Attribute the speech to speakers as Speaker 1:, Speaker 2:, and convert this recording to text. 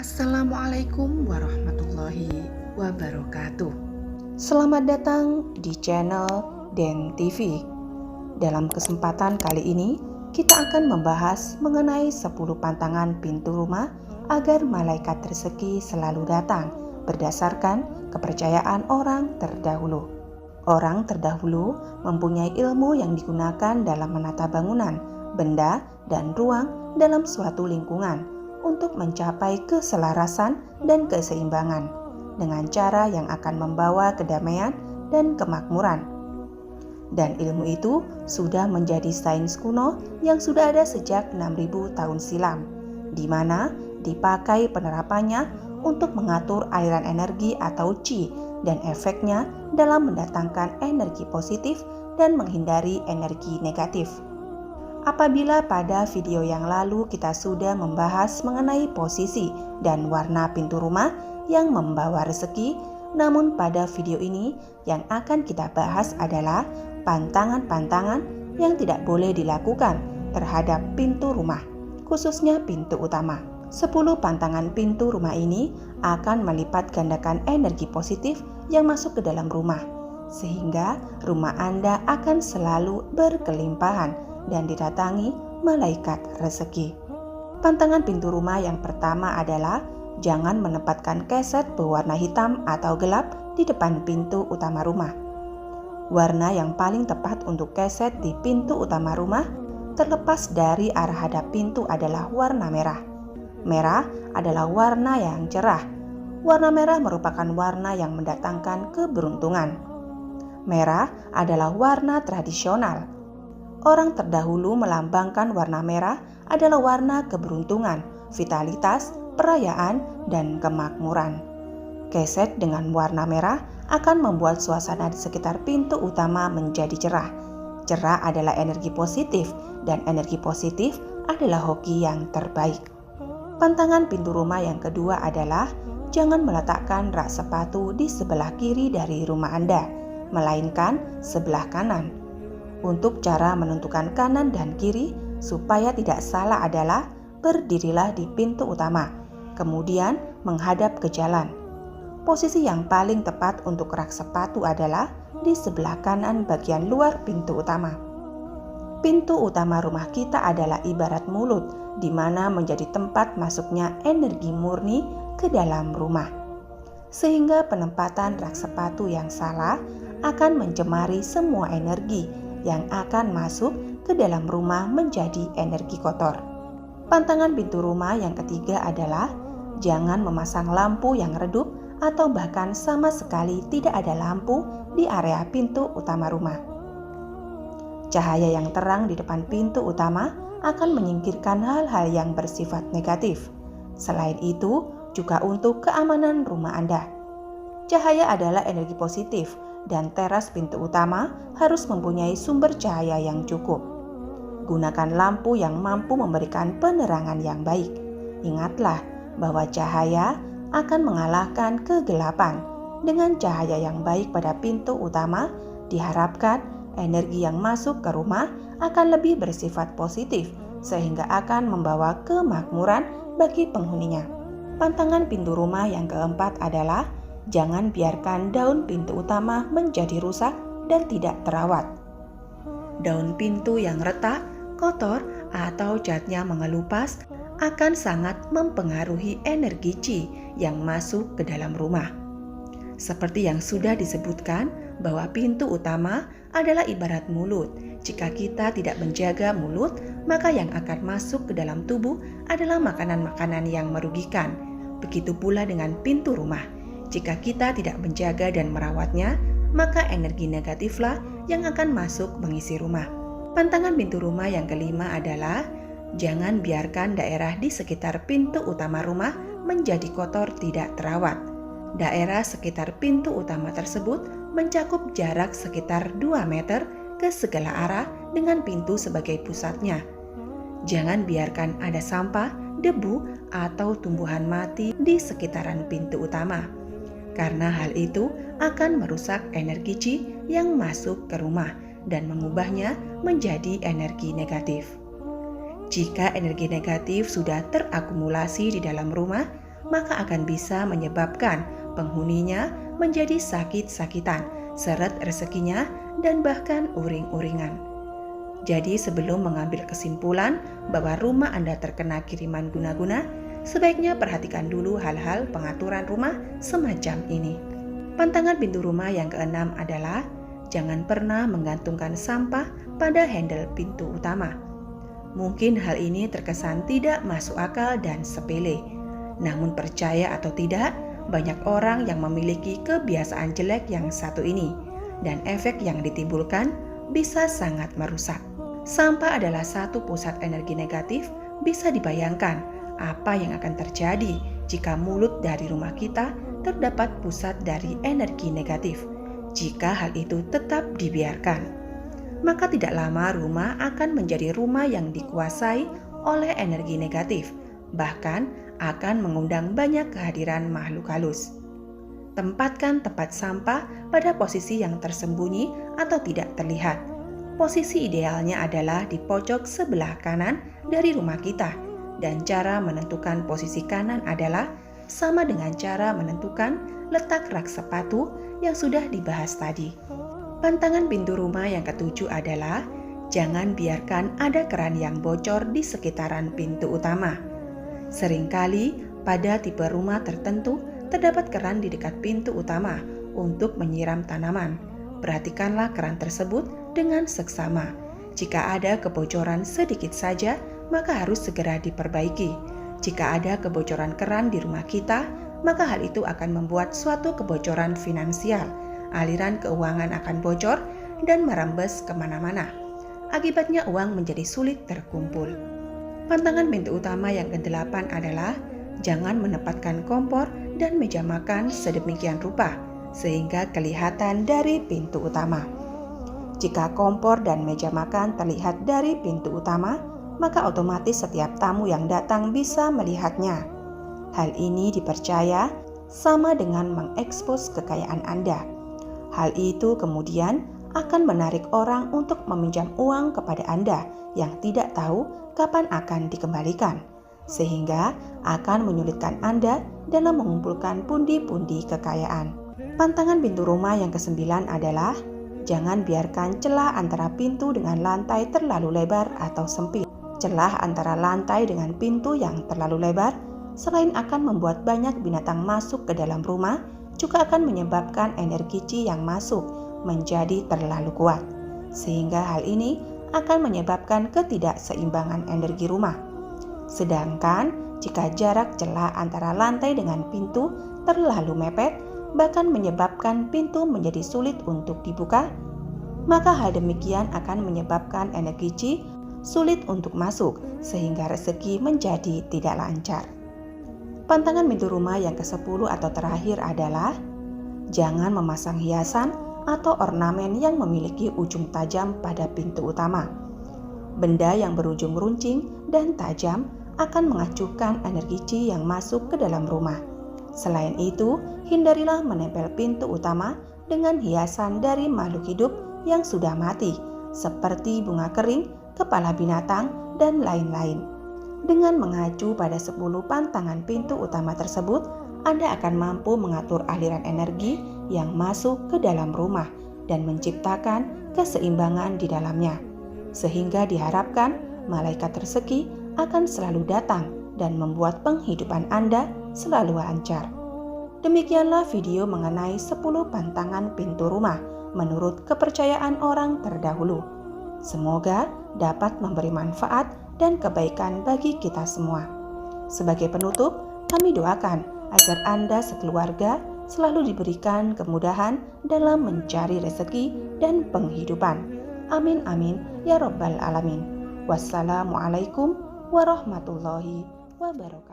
Speaker 1: Assalamualaikum warahmatullahi wabarakatuh.
Speaker 2: Selamat datang di channel Den TV. Dalam kesempatan kali ini, kita akan membahas mengenai 10 pantangan pintu rumah agar malaikat rezeki selalu datang berdasarkan kepercayaan orang terdahulu. Orang terdahulu mempunyai ilmu yang digunakan dalam menata bangunan, benda, dan ruang dalam suatu lingkungan untuk mencapai keselarasan dan keseimbangan dengan cara yang akan membawa kedamaian dan kemakmuran. Dan ilmu itu sudah menjadi sains kuno yang sudah ada sejak 6000 tahun silam, di mana dipakai penerapannya untuk mengatur aliran energi atau qi dan efeknya dalam mendatangkan energi positif dan menghindari energi negatif. Apabila pada video yang lalu kita sudah membahas mengenai posisi dan warna pintu rumah yang membawa rezeki, namun pada video ini yang akan kita bahas adalah pantangan-pantangan yang tidak boleh dilakukan terhadap pintu rumah, khususnya pintu utama. 10 pantangan pintu rumah ini akan melipat gandakan energi positif yang masuk ke dalam rumah, sehingga rumah Anda akan selalu berkelimpahan dan didatangi malaikat rezeki. Pantangan pintu rumah yang pertama adalah jangan menempatkan keset berwarna hitam atau gelap di depan pintu utama rumah. Warna yang paling tepat untuk keset di pintu utama rumah terlepas dari arah hadap pintu adalah warna merah. Merah adalah warna yang cerah. Warna merah merupakan warna yang mendatangkan keberuntungan. Merah adalah warna tradisional. Orang terdahulu melambangkan warna merah adalah warna keberuntungan, vitalitas, perayaan, dan kemakmuran. Keset dengan warna merah akan membuat suasana di sekitar pintu utama menjadi cerah. Cerah adalah energi positif, dan energi positif adalah hoki yang terbaik. Pantangan pintu rumah yang kedua adalah jangan meletakkan rak sepatu di sebelah kiri dari rumah Anda, melainkan sebelah kanan. Untuk cara menentukan kanan dan kiri supaya tidak salah adalah berdirilah di pintu utama, kemudian menghadap ke jalan. Posisi yang paling tepat untuk rak sepatu adalah di sebelah kanan bagian luar pintu utama. Pintu utama rumah kita adalah ibarat mulut, di mana menjadi tempat masuknya energi murni ke dalam rumah. Sehingga penempatan rak sepatu yang salah akan mencemari semua energi yang akan masuk ke dalam rumah menjadi energi kotor. Pantangan pintu rumah yang ketiga adalah jangan memasang lampu yang redup atau bahkan sama sekali tidak ada lampu di area pintu utama rumah. Cahaya yang terang di depan pintu utama akan menyingkirkan hal-hal yang bersifat negatif. Selain itu, juga untuk keamanan rumah Anda. Cahaya adalah energi positif, dan teras pintu utama harus mempunyai sumber cahaya yang cukup. Gunakan lampu yang mampu memberikan penerangan yang baik. Ingatlah bahwa cahaya akan mengalahkan kegelapan. Dengan cahaya yang baik pada pintu utama, diharapkan energi yang masuk ke rumah akan lebih bersifat positif, sehingga akan membawa kemakmuran bagi penghuninya. Pantangan pintu rumah yang keempat adalah jangan biarkan daun pintu utama menjadi rusak dan tidak terawat. Daun pintu yang retak, kotor, atau catnya mengelupas akan sangat mempengaruhi energi qi yang masuk ke dalam rumah. Seperti yang sudah disebutkan bahwa pintu utama adalah ibarat mulut. Jika kita tidak menjaga mulut, maka yang akan masuk ke dalam tubuh adalah makanan-makanan yang merugikan. Begitu pula dengan pintu rumah. Jika kita tidak menjaga dan merawatnya, maka energi negatiflah yang akan masuk mengisi rumah. Pantangan pintu rumah yang kelima adalah jangan biarkan daerah di sekitar pintu utama rumah menjadi kotor tidak terawat. Daerah sekitar pintu utama tersebut mencakup jarak sekitar 2 meter ke segala arah dengan pintu sebagai pusatnya. Jangan biarkan ada sampah, debu, atau tumbuhan mati di sekitaran pintu utama. Karena hal itu akan merusak energi qi yang masuk ke rumah dan mengubahnya menjadi energi negatif. Jika energi negatif sudah terakumulasi di dalam rumah, maka akan bisa menyebabkan penghuninya menjadi sakit-sakitan, seret rezekinya, dan bahkan uring-uringan. Jadi sebelum mengambil kesimpulan bahwa rumah Anda terkena kiriman guna-guna, sebaiknya perhatikan dulu hal-hal pengaturan rumah semacam ini. Pantangan pintu rumah yang keenam adalah jangan pernah menggantungkan sampah pada handle pintu utama. Mungkin hal ini terkesan tidak masuk akal dan sepele. Namun percaya atau tidak, banyak orang yang memiliki kebiasaan jelek yang satu ini, dan efek yang ditimbulkan bisa sangat merusak. Sampah adalah satu pusat energi negatif. Bisa dibayangkan apa yang akan terjadi jika mulut dari rumah kita terdapat pusat dari energi negatif. Jika hal itu tetap dibiarkan, maka tidak lama rumah akan menjadi rumah yang dikuasai oleh energi negatif, bahkan akan mengundang banyak kehadiran makhluk halus. Tempatkan tempat sampah pada posisi yang tersembunyi atau tidak terlihat. Posisi idealnya adalah di pojok sebelah kanan dari rumah kita, dan cara menentukan posisi kanan adalah sama dengan cara menentukan letak rak sepatu yang sudah dibahas tadi. Pantangan pintu rumah yang ketujuh adalah jangan biarkan ada keran yang bocor di sekitaran pintu utama. Seringkali pada tipe rumah tertentu terdapat keran di dekat pintu utama untuk menyiram tanaman. Perhatikanlah keran tersebut dengan seksama. Jika ada kebocoran sedikit saja, maka harus segera diperbaiki. Jika ada kebocoran keran di rumah kita, maka hal itu akan membuat suatu kebocoran finansial. Aliran keuangan akan bocor dan merembes kemana-mana. Akibatnya uang menjadi sulit terkumpul. Pantangan pintu utama yang kedelapan adalah jangan menempatkan kompor dan meja makan sedemikian rupa sehingga kelihatan dari pintu utama. Jika kompor dan meja makan terlihat dari pintu utama, maka otomatis setiap tamu yang datang bisa melihatnya. Hal ini dipercaya sama dengan mengekspos kekayaan Anda. Hal itu kemudian akan menarik orang untuk meminjam uang kepada Anda yang tidak tahu kapan akan dikembalikan, sehingga akan menyulitkan Anda dalam mengumpulkan pundi-pundi kekayaan. Pantangan pintu rumah yang kesembilan adalah jangan biarkan celah antara pintu dengan lantai terlalu lebar atau sempit. Celah antara lantai dengan pintu yang terlalu lebar selain akan membuat banyak binatang masuk ke dalam rumah, juga akan menyebabkan energi Qi yang masuk menjadi terlalu kuat, sehingga hal ini akan menyebabkan ketidakseimbangan energi rumah. Sedangkan jika jarak celah antara lantai dengan pintu terlalu mepet, bahkan menyebabkan pintu menjadi sulit untuk dibuka, maka hal demikian akan menyebabkan energi Qi sulit untuk masuk sehingga rezeki menjadi tidak lancar. Pantangan pintu rumah yang ke-10 atau terakhir adalah jangan memasang hiasan atau ornamen yang memiliki ujung tajam pada pintu utama. Benda yang berujung runcing dan tajam akan mengacuhkan energi Qi yang masuk ke dalam rumah. Selain itu, hindarilah menempel pintu utama dengan hiasan dari makhluk hidup yang sudah mati, seperti bunga kering, kepala binatang, dan lain-lain. Dengan mengacu pada 10 pantangan pintu utama tersebut, Anda akan mampu mengatur aliran energi yang masuk ke dalam rumah dan menciptakan keseimbangan di dalamnya, sehingga diharapkan malaikat rezeki akan selalu datang dan membuat penghidupan Anda selalu lancar. Demikianlah video mengenai 10 pantangan pintu rumah menurut kepercayaan orang terdahulu. Semoga dapat memberi manfaat dan kebaikan bagi kita semua. Sebagai penutup, kami doakan agar Anda sekeluarga selalu diberikan kemudahan dalam mencari rezeki dan penghidupan. Amin amin ya rabbal alamin. Wassalamualaikum warahmatullahi wabarakatuh.